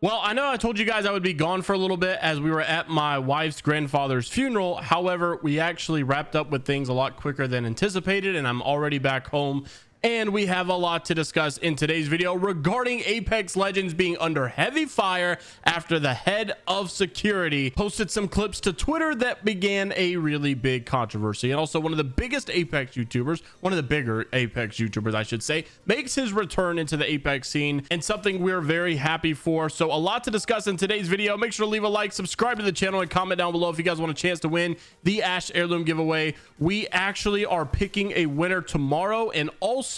Well, I know I told you guys I would be gone for a little bit as we were at my wife's grandfather's funeral. However, we actually wrapped up with things a lot quicker than anticipated, and I'm already back home. And we have a lot to discuss in today's video regarding Apex Legends being under heavy fire after the head of security posted some clips to Twitter that began a really big controversy. And also one of the biggest Apex YouTubers, one of the bigger Apex YouTubers, I should say, makes his return into the Apex scene, and something we're very happy for. So a lot to discuss in today's video. Make sure to leave a like, subscribe to the channel, and comment down below if you guys want a chance to win the Ash Heirloom giveaway. We actually are picking a winner tomorrow, and also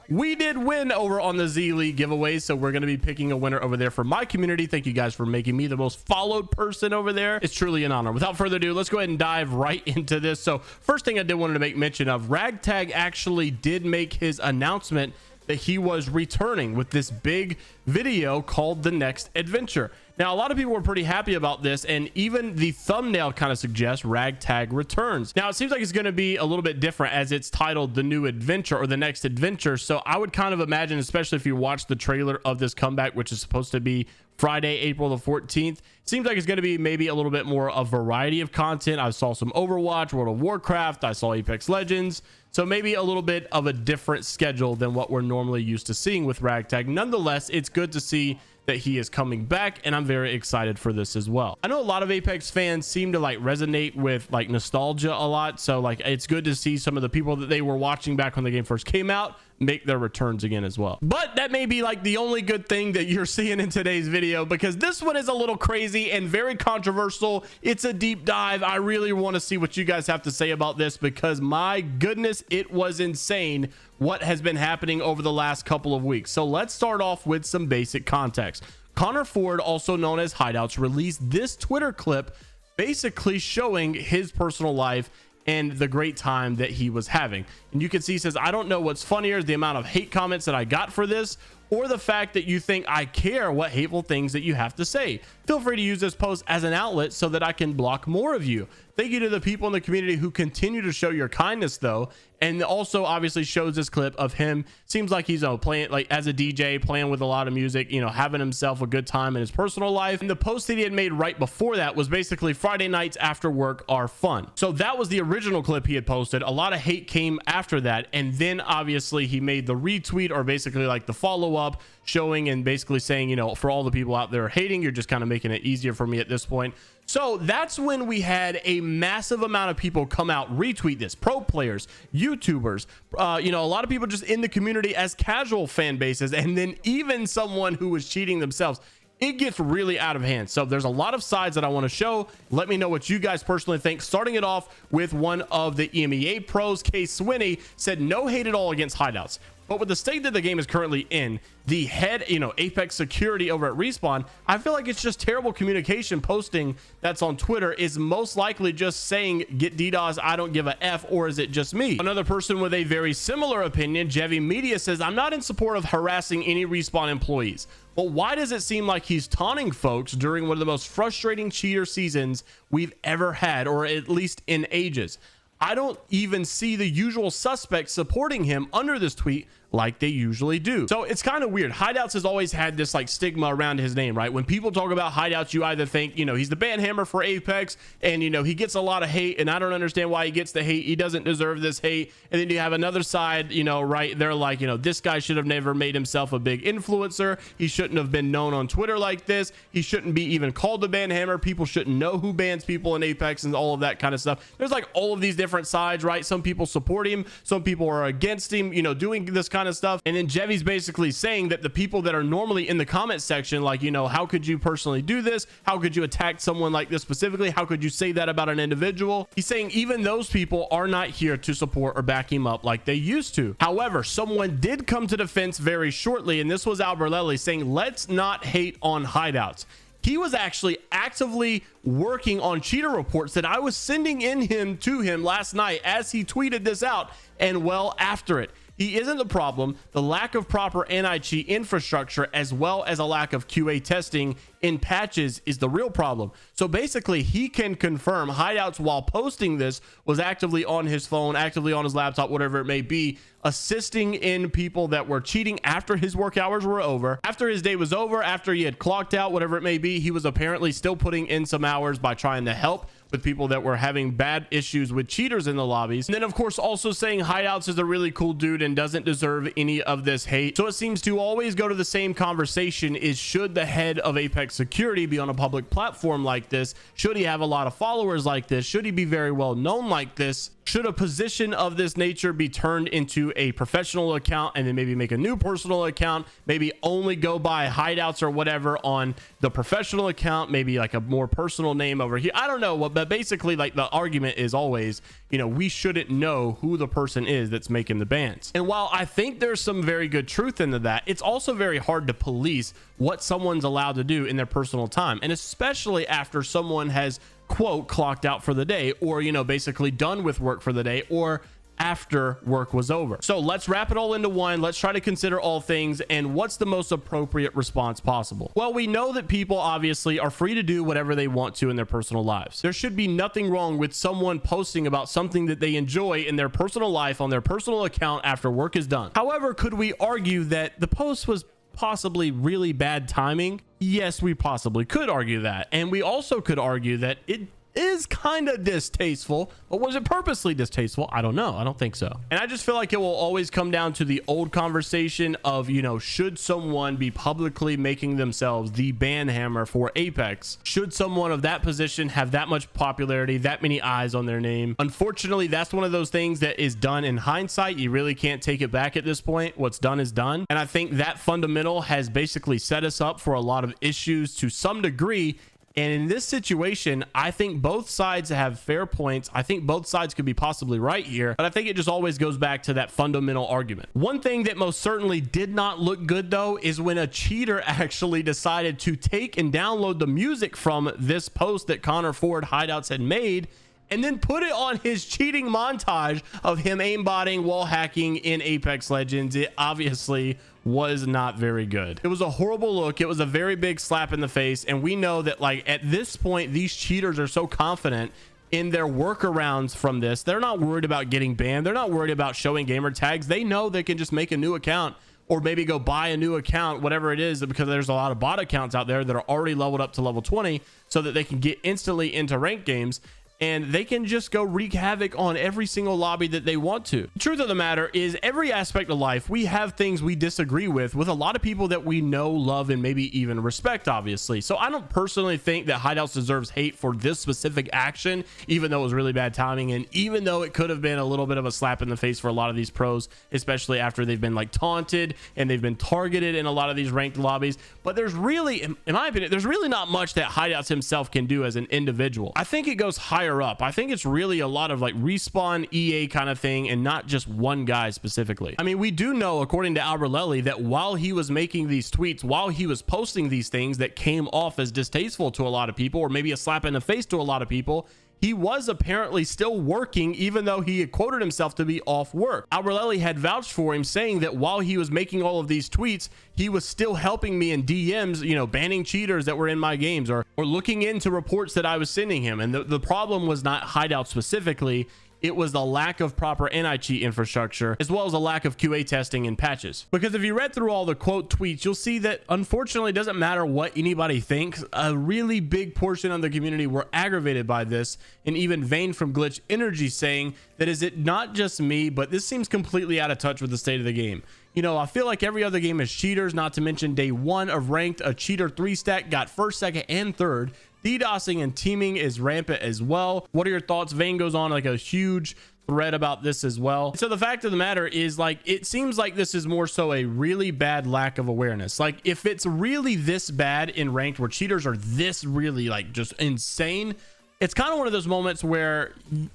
we did win over on the Z League giveaway, so we're going to be picking a winner over there for my community. Thank you guys for making me the most followed person over there. It's truly an honor. Without further ado, let's go ahead and dive right into this. So first thing I did want to make mention of, Ragtag actually did make his announcement that he was returning with this big video called The Next Adventure. Now, a lot of people were pretty happy about this, and even the thumbnail kind of suggests Ragtag returns. Now, it seems like it's going to be a little bit different as it's titled The New Adventure or The Next Adventure. So I would kind of imagine, especially if you watch the trailer of this comeback, which is supposed to be Friday, April the 14th, seems like it's going to be maybe a little bit more of a variety of content. I saw some Overwatch, World of Warcraft, I saw Apex Legends. So maybe a little bit of a different schedule than what we're normally used to seeing with Ragtag. Nonetheless, it's good to see that he is coming back, and I'm very excited for this as well. I know a lot of Apex fans seem to like resonate with like nostalgia a lot, so like it's good to see some of the people that they were watching back when the game first came out make their returns again as well. But that may be like the only good thing that you're seeing in today's video, because this one is a little crazy and very controversial. It's a deep dive. I really want to see what you guys have to say about this, because my goodness, it was insane what has been happening over the last couple of weeks. So let's start off with some basic context. Connor Ford, also known as Hideouts, released this Twitter clip basically showing his personal life and the great time that he was having. And you can see, he says, "I don't know what's funnier, the amount of hate comments that I got for this, or the fact that you think I care what hateful things that you have to say. Feel free to use this post as an outlet so that I can block more of you. Thank you to the people in the community who continue to show your kindness," though. And also obviously shows this clip of him, seems like he's playing like as a DJ, playing with a lot of music, having himself a good time in his personal life. And the post that he had made right before that was basically Friday nights after work are fun. So that was the original clip he had posted. A lot of hate came after that, and then obviously he made the retweet, or basically like the follow-up, showing and basically saying, for all the people out there hating, you're just kind of making it easier for me at this point. So that's when we had a massive amount of people come out, retweet this, pro players, YouTubers, a lot of people just in the community as casual fan bases, and then even someone who was cheating themselves. It gets really out of hand. So there's a lot of sides that I want to show. Let me know what you guys personally think. Starting it off with one of the EMEA pros, K Swinney, said no hate at all against Hideouts. But with the state that the game is currently in, the head, Apex Security over at Respawn, I feel like it's just terrible communication. Posting that's on Twitter is most likely just saying, "Get DDoS, I don't give a F," or is it just me? Another person with a very similar opinion, JMeyels, says, "I'm not in support of harassing any Respawn employees, but why does it seem like he's taunting folks during one of the most frustrating cheater seasons we've ever had, or at least in ages? I don't even see the usual suspects supporting him under this tweet like they usually do." So it's kind of weird. Hideouts has always had this like stigma around his name, right? When people talk about Hideouts, you either think, he's the banhammer for Apex, and he gets a lot of hate, and I don't understand why he gets the hate. He doesn't deserve this hate. And then you have another side, right? They're like, this guy should have never made himself a big influencer. He shouldn't have been known on Twitter like this. He shouldn't be even called the banhammer. People shouldn't know who bans people in Apex and all of that kind of stuff. There's like all of these different sides, right? Some people support him, some people are against him, doing this kind of stuff. And then Jevy's basically saying that the people that are normally in the comment section, like, how could you personally do this? How could you attack someone like this specifically? How could you say that about an individual? He's saying even those people are not here to support or back him up like they used to. However, someone did come to defense very shortly, and this was Alberlelli, saying, "Let's not hate on Hideouts. He was actually actively working on cheater reports that I was sending to him last night as he tweeted this out, and well after it. He isn't the problem. The lack of proper anti-cheat infrastructure, as well as a lack of QA testing in patches, is the real problem. So basically, he can confirm Hideouts, while posting this, was actively on his phone, actively on his laptop, whatever it may be, assisting in people that were cheating after his work hours were over, after his day was over, after he had clocked out, whatever it may be. He was apparently still putting in some hours by trying to help with people that were having bad issues with cheaters in the lobbies. And then of course also saying Hideouts is a really cool dude and doesn't deserve any of this hate. So it seems to always go to the same conversation: is should the head of Apex Security be on a public platform like this? Should he have a lot of followers like this? Should he be very well known like this? Should a position of this nature be turned into a professional account and then maybe make a new personal account, maybe only go by Hideouts or whatever on the professional account, maybe like a more personal name over here? I don't know what, but basically, like, the argument is always, you know, we shouldn't know who the person is that's making the bans. And while I think there's some very good truth into that, it's also very hard to police what someone's allowed to do in their personal time, and especially after someone has, quote, clocked out for the day, or, you know, basically done with work for the day, or after work was over. So let's wrap it all into one. Let's try to consider all things and what's the most appropriate response possible. Well, we know that people obviously are free to do whatever they want to in their personal lives. There should be nothing wrong with someone posting about something that they enjoy in their personal life on their personal account after work is done. However, could we argue that the post was possibly really bad timing? Yes, we possibly could argue that. And we also could argue that it is kind of distasteful, but was it purposely distasteful? I don't know. I don't think so. And I just feel like it will always come down to the old conversation of, you know, should someone be publicly making themselves the ban hammer for Apex? Should someone of that position have that much popularity, that many eyes on their name? Unfortunately, that's one of those things that is done in hindsight. You really can't take it back at this point. What's done is done. And I think that fundamental has basically set us up for a lot of issues to some degree. And in this situation, I think both sides have fair points. I think both sides could be possibly right here, but I think it just always goes back to that fundamental argument. One thing that most certainly did not look good, though, is when a cheater actually decided to take and download the music from this post that Connor Ford Hideouts had made, and then put it on his cheating montage of him aimbotting, wall hacking in Apex Legends. It obviously was not very good. It was a horrible look. It was a very big slap in the face. And we know that, like, at this point, these cheaters are so confident in their workarounds from this. They're not worried about getting banned. They're not worried about showing gamer tags. They know they can just make a new account, or maybe go buy a new account, whatever it is, because there's a lot of bot accounts out there that are already leveled up to level 20 so that they can get instantly into ranked games. And they can just go wreak havoc on every single lobby that they want to. The truth of the matter is, every aspect of life, we have things we disagree with a lot of people that we know, love, and maybe even respect, obviously. So I don't personally think that Hideouts deserves hate for this specific action, even though it was really bad timing, and even though it could have been a little bit of a slap in the face for a lot of these pros, especially after they've been, like, taunted and they've been targeted in a lot of these ranked lobbies. But there's really, in my opinion, there's really not much that Hideouts himself can do as an individual. I think it goes higher up. I think it's really a lot of, like, Respawn, EA kind of thing, and not just one guy specifically. I mean, we do know, according to Alberlelli, that while he was making these tweets, while he was posting these things that came off as distasteful to a lot of people, or maybe a slap in the face to a lot of people, he was apparently still working, even though he had quoted himself to be off work. Alberlelli had vouched for him, saying that while he was making all of these tweets, he was still helping me in DMs, you know, banning cheaters that were in my games, or looking into reports that I was sending him. And the problem was not Hideout specifically. It was the lack of proper anti-cheat infrastructure, as well as a lack of QA testing and patches. Because if you read through all the quote tweets, you'll see that unfortunately it doesn't matter what anybody thinks. A really big portion of the community were aggravated by this, and even Vane from Glytch Energy saying that, is it not just me, but this seems completely out of touch with the state of the game. You know, I feel like every other game is cheaters, not to mention day one of ranked, a cheater 3-stack got first, second, and third. DDoSing and teaming is rampant as well. What are your thoughts? Vane goes on like a huge thread about this as well. So the fact of the matter is, like, it seems like this is more so a really bad lack of awareness. Like, if it's really this bad in ranked, where cheaters are this really, like, just insane, it's kind of one of those moments where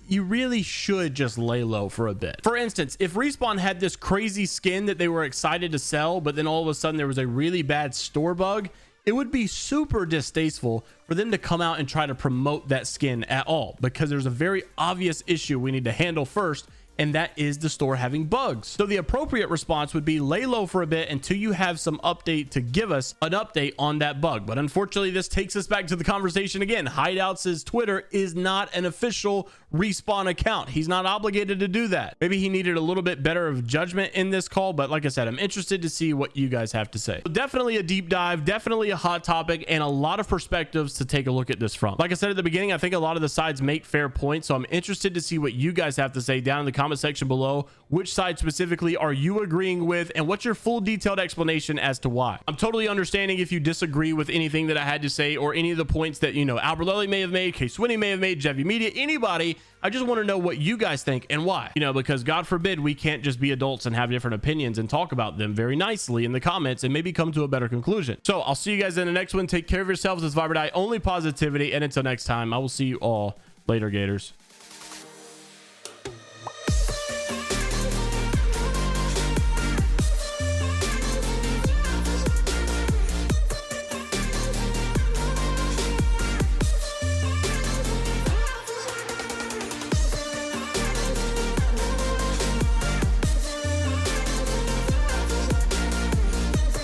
you really should just lay low for a bit. For instance, if Respawn had this crazy skin that they were excited to sell, but then all of a sudden there was a really bad store bug, it would be super distasteful for them to come out and try to promote that skin at all, because there's a very obvious issue we need to handle first, and that is the store having bugs. So the appropriate response would be lay low for a bit until you have some update to give us an update on that bug. But unfortunately, this takes us back to the conversation again. Hideouts' Twitter is not an official Respawn account. He's not obligated to do that. Maybe he needed a little bit better of judgment in this call, but like I said, I'm interested to see what you guys have to say. So definitely a deep dive, definitely a hot topic, and a lot of perspectives to take a look at this from. Like I said at the beginning, I think a lot of the sides make fair points, so I'm interested to see what you guys have to say down in the comment section below. Which side specifically are you agreeing with, and what's your full detailed explanation as to why? I'm totally understanding if you disagree with anything that I had to say or any of the points that, you know, Albert Lely may have made, K Swinney may have made, Jevy Media, anybody. I just want to know what you guys think and why, you know, because God forbid we can't just be adults and have different opinions and talk about them very nicely in the comments and maybe come to a better conclusion. So I'll see you guys in the next one. Take care of yourselves. It's Viber Die, only positivity. And until next time, I will see you all later, Gators.